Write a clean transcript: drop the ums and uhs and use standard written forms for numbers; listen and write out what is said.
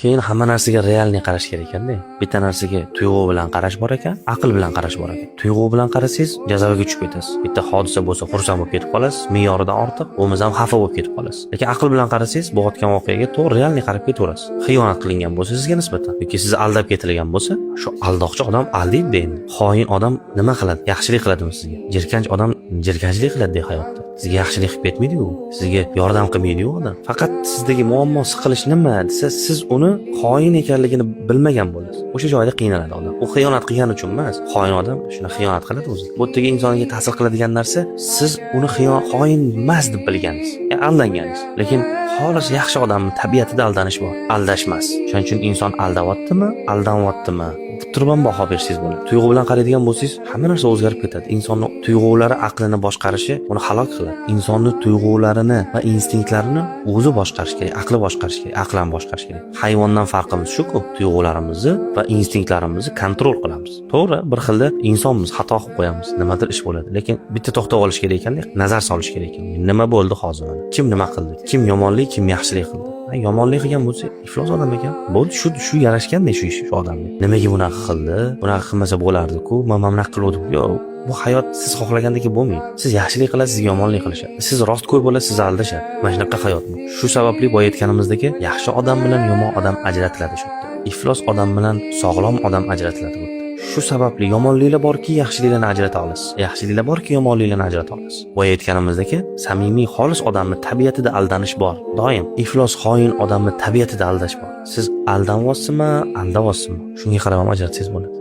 Keyin hamma narsaga realniy qarash kerak ekanda. Bitta narsaga tuyg'u bilan qarash bor ekan, aql bilan qarash bor ekan. Tuyg'u bilan qarasangiz jazavaga tushib ketasiz. Bitta hodisa bo'lsa xursand bo'lib ketib qolasiz, me'yoridan ortiq, o'miz ham xafa bo'lib ketib qolasiz. Lekin aql bilan qarasangiz, bo'layotgan voqeaga to'g'ri realniy qarab ketaverasiz. Xiyonat qilingan bo'lsa sizga nisbatan yoki sizni aldab ketilgan bo'lsa, shu aldoqchi odam aldaydi endi. Xoin odam nima qiladi? Yaxshilik qiladimi sizga? Jirkanch odam jirkanchlik qiladi hayotda. Sizga yaxshilik qilib ketmaydi-ku. Sizga yordam qilmaydi-ku odam. Faqat sizdagi muammo siqilish nima desa, siz uni xoin ekanligini bilmagan bo'lasiz. O'sha joyda qiynaladi odam. U xiyonat qilgani uchun emas. Xoin odam shuna xiyonat qiladi o'zi. Bu yerdagi insonga ta'sir qiladigan narsa, siz uni xoin emas deb bilganingiz. Aldanganingiz. Lekin xolis yaxshi odamning tabiatida aldanish bor. Aldash emas. Shuning uchun inson aldayaptimi, aldanyaptimi deb turib ham baho bersangiz bo'ladi. Tuyg'u bilan qaraydigan bo'lsangiz, hamma narsa o'zgarib ketadi. Insonning tuyg'ulari aqlini boshqarishi uni halok qiladi. Insonning tuyg'ularini va instinktlarini o'zi boshqarish kerak, aqli boshqarish kerak, aqlan boshqarish kerak. Hayvondan farqimiz shuku, tuyg'ularimizni va instinktlarimizni kontrol qilamiz. To'g'ri, bir xilda insonmiz, xato qilib qo'yamiz, nimadir ish bo'ladi. Lekin bitta to'xtab olish kerak ekanda, nazar solish kerak ekan. Nima bo'ldi hozir mana? Kim nima qildi? Kim yomonlik, kim yaxshilik qildi? Yomonlik qilgan bo'lsa, iflos odam ekan. Bo'ldi, shu yarashganda shu odamga. Nimaga bunaqa qildi? Bunaqa qilmasa bo'lardi-ku. Mana bunaqa qildim. Yo'q, bu hayot siz xohlagandek bo'lmaydi. Siz yaxshilik qilasiz, sizga yomonlik qilishadi. Siz rostgo'y bo'lasiz, sizni aldashadi. Mana shunaqa hayot bu. Shu sababli boya aytganimizdagi yaxshi odam bilan yomon odam ajratiladi shu yerda. Iflos odam bilan sog'lom odam ajratiladi bu yerda. Shu sababli yomonliklar borki, yaxshiliklarni ajrata olasiz. Yaxshiliklar borki, yomonliklarni ajrata olasiz. Boya aytganimizdagi samimiy, xolis odamning tabiatida aldanish bor. Doim iflos, xoin odamning tabiatida aldash bor. Siz aldanyapsizmi, aldanyapsizmi? Shunga qarab ham ajratsangiz bo'ladi.